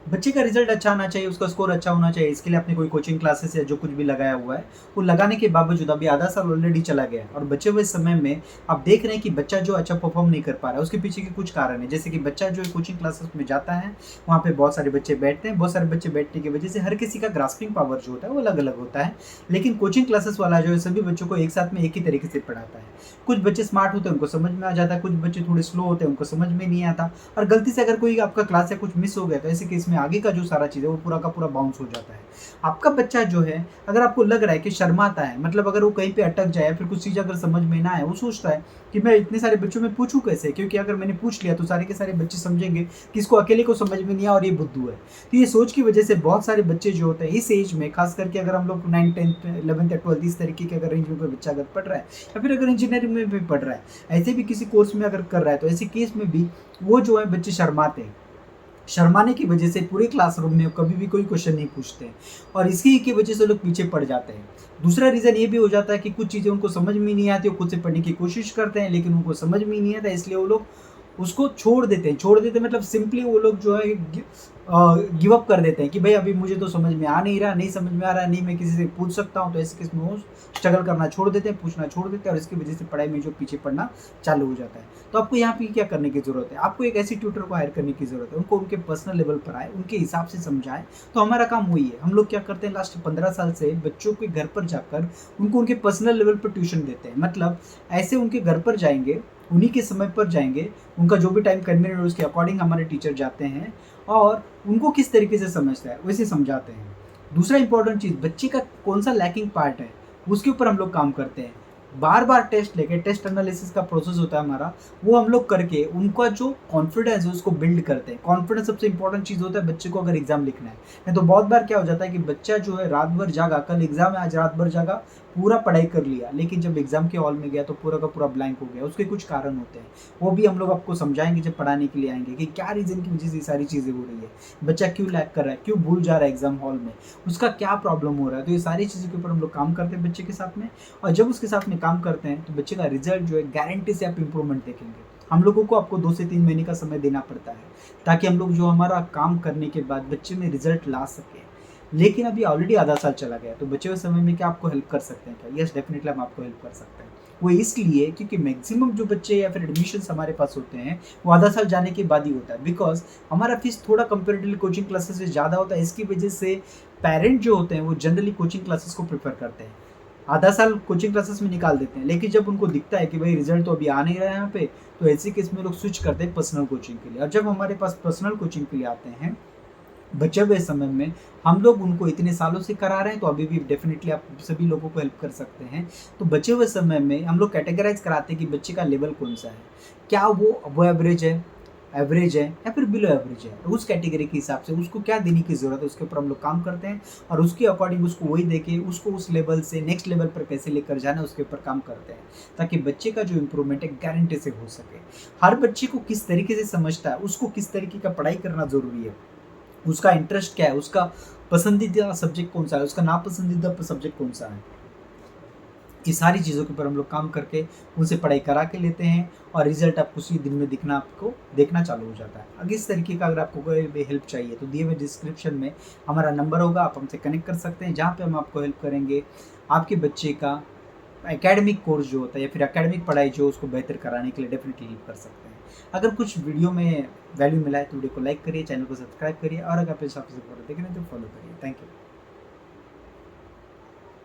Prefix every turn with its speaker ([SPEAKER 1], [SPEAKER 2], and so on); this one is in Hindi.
[SPEAKER 1] बच्चे का रिजल्ट अच्छा आना चाहिए, उसका स्कोर अच्छा होना चाहिए, इसके लिए आपने कोई कोचिंग क्लासेस या जो कुछ भी लगाया हुआ है, वो लगाने के बावजूद अभी आधा साल ऑलरेडी चला गया है और बचे हुए समय में आप देख रहे हैं कि बच्चा जो अच्छा परफॉर्म नहीं कर पा रहा है, उसके पीछे के कुछ कारण है। जैसे कि बच्चा जो है कोचिंग क्लासेस में जाता है, वहाँ पे बहुत सारे बच्चे बैठते हैं, बहुत सारे बच्चे बैठने की वजह से हर किसी का ग्रास्पिंग पावर जो होता है वो अलग अलग होता है। लेकिन कोचिंग क्लासेस वाला जो है सभी बच्चों को एक साथ में एक ही तरीके से पढ़ाता है। कुछ बच्चे स्मार्ट होते हैं, उनको समझ में आ जाता है, कुछ बच्चे थोड़े स्लो होते हैं, उनको समझ में नहीं आता, और गलती से अगर कोई आपका क्लास या कुछ मिस हो गया तो ऐसे केस में आगे का जो सारा चीज़ है वो पूरा का पूरा बाउंस हो जाता है। आपका बच्चा जो है, अगर आपको लग रहा है कि शर्माता है, मतलब अगर वो कहीं पे अटक जाए, फिर कुछ चीज़ अगर समझ में ना आए, वो सोचता है कि मैं इतने सारे बच्चों में पूछूँ कैसे? क्योंकि अगर मैंने पूछ लिया तो सारे के सारे बच्चे समझेंगे कि इसको अकेले को समझ में नहीं आया और ये बुद्धू है। तो ये सोच की वजह से बहुत सारे बच्चे जो होते हैं इस एज में, खास करके अगर हम लोग 9, 10, 11 या 12 इस तरीके के अगर रेंज में कोई बच्चा अगर पढ़ रहा है, या फिर अगर इंजीनियरिंग में भी पढ़ रहा है, ऐसे भी किसी कोर्स में अगर कर रहा है, तो ऐसे केस में भी वो जो है बच्चे शर्माते हैं। शर्माने की वजह से पूरे क्लासरूम में कभी भी कोई क्वेश्चन नहीं पूछते हैं और इसी की वजह से लोग पीछे पड़ जाते हैं। दूसरा रीज़न ये भी हो जाता है कि कुछ चीज़ें उनको समझ में नहीं आती, वो खुद से पढ़ने की कोशिश करते हैं लेकिन उनको समझ में ही नहीं आता, इसलिए वो लोग उसको छोड़ देते हैं, मतलब सिंपली वो लोग जो है गिव अप कर देते हैं कि भाई अभी मुझे तो समझ में आ नहीं रहा, नहीं समझ में आ रहा, नहीं मैं किसी से पूछ सकता हूँ, तो ऐसे केस में वो स्ट्रगल करना छोड़ देते हैं, पूछना छोड़ देते हैं और इसकी वजह से पढ़ाई में जो पीछे पड़ना चालू हो जाता है। तो आपको यहाँ पे क्या करने की ज़रूरत है? आपको एक ऐसी ट्यूटर को हायर करने की ज़रूरत है, उनको उनके पर्सनल लेवल पर आए, उनके हिसाब से समझाएँ, तो हमारा काम वही है। हम लोग क्या करते हैं लास्ट 15 साल से बच्चों के घर पर जाकर उनको उनके पर्सनल लेवल पर ट्यूशन देते हैं। मतलब ऐसे उनके घर पर जाएँगे, उन्हीं के समय पर जाएँगे, उनका जो भी टाइम कन्वीनिएंट हो उसके अकॉर्डिंग हमारे टीचर जाते हैं और उनको किस तरीके से समझता है वैसे समझाते हैं। दूसरा इंपॉर्टेंट चीज़, बच्चे का कौन-सा लैकिंग पार्ट है, उसके ऊपर हम लोग काम करते हैं। बार-बार टेस्ट लेके, टेस्ट एनालिसिस का प्रोसेस होता है हमारा, वो हम लोग करके उनका जो कॉन्फिडेंस है उसको बिल्ड करते हैं। कॉन्फिडेंस सबसे इंपॉर्टेंट चीज़ होता है बच्चे को अगर एग्ज़ाम लिखना है। नहीं तो बहुत बार क्या हो जाता है कि बच्चा जो है रात भर जागा, कल एग्ज़ाम है आज रात भर जागा, पूरा पढ़ाई कर लिया, लेकिन जब एग्ज़ाम के हॉल में गया तो पूरा का पूरा ब्लैंक हो गया। उसके कुछ कारण होते हैं, वो भी हम लोग आपको समझाएँगे जब पढ़ाने के लिए आएँगे कि क्या रीज़न की वजह से ये सारी चीज़ें हो रही है। बच्चा क्यों लैग कर रहा है, क्यों भूल जा रहा है एग्ज़ाम हॉल में, उसका क्या प्रॉब्लम हो रहा है। तो ये सारी चीज़ों के ऊपर हम लोग काम करते हैं बच्चे के साथ में, और जब उसके साथ में काम करते हैं तो बच्चे का रिजल्ट जो है गारंटी से आप इम्प्रूवमेंट देखेंगे। हम लोगों को आपको 2 से 3 महीने का समय देना पड़ता है ताकि हम लोग जो हमारा काम करने के बाद बच्चे में रिजल्ट ला सकें। लेकिन अभी ऑलरेडी आधा साल चला गया, तो बचे हुए समय में क्या आपको हेल्प कर सकते हैं क्या? यस, डेफिनिटली हम आपको हेल्प कर सकते हैं। वो इसलिए क्योंकि मैक्सिमम जो बच्चे या फिर एडमिशन्स हमारे पास होते हैं वो आधा साल जाने के बाद ही होता है, बिकॉज़ हमारा फीस थोड़ा कंपैरेटिवली कोचिंग क्लासेस से ज़्यादा होता है। इसकी वजह से पेरेंट जो होते हैं वो जनरली कोचिंग क्लासेस को प्रेफ़र करते हैं। आधा साल कोचिंग क्लासेस में निकाल देते हैं, लेकिन जब उनको दिखता है कि भाई रिजल्ट तो अभी आ नहीं रहा है यहाँ पे, तो ऐसे केस में लोग स्विच करते हैं पर्सनल कोचिंग के लिए। और जब हमारे पास पर्सनल कोचिंग के लिए आते हैं, बचे हुए समय में हम लोग उनको इतने सालों से करा रहे हैं, तो अभी भी डेफिनिटली आप सभी लोगों को हेल्प कर सकते हैं। तो बचे हुए समय में हम लोग कैटेगराइज़ कराते हैं कि बच्चे का लेवल कौन-सा है। क्या वो अबव एवरेज है या फिर बिलो एवरेज है। उस कैटेगरी के हिसाब से उसको क्या देने की ज़रूरत है, उसके ऊपर हम लोग काम करते हैं और उसके अकॉर्डिंग उसको वही देके उसको उस लेवल से नेक्स्ट लेवल पर कैसे लेकर जाना है उसके ऊपर काम करते हैं, ताकि बच्चे का जो इम्प्रूवमेंट है गारंटी से हो सके। हर बच्चे को किस तरीके से समझता है, उसको किस तरीके का पढ़ाई करना ज़रूरी है, उसका इंटरेस्ट क्या है, उसका पसंदीदा सब्जेक्ट कौन-सा है, उसका नापसंदीदा सब्जेक्ट कौन-सा है। ये सारी चीज़ों के ऊपर हम लोग काम करके उनसे पढ़ाई करा के लेते हैं और रिज़ल्ट आपको उसी दिन में दिखना आपको देखना चालू हो जाता है। अगर इस तरीके का अगर आपको कोई भी हेल्प चाहिए तो दिए हुए डिस्क्रिप्शन में हमारा नंबर होगा, आप हमसे कनेक्ट कर सकते हैं, जहाँ पे हम आपको हेल्प करेंगे आपके बच्चे का एकेडमिक कोर्स जो होता है या फिर एकेडमिक पढ़ाई जो उसको बेहतर कराने के लिए डेफ़िनिटली हेल्प कर सकते हैं। अगर कुछ वीडियो में वैल्यू मिला है तो वीडियो को लाइक करिए, चैनल को सब्सक्राइब करिए और अगर आप इस ऑफिस देख रहे हैं तो फॉलो करिए। Thank you.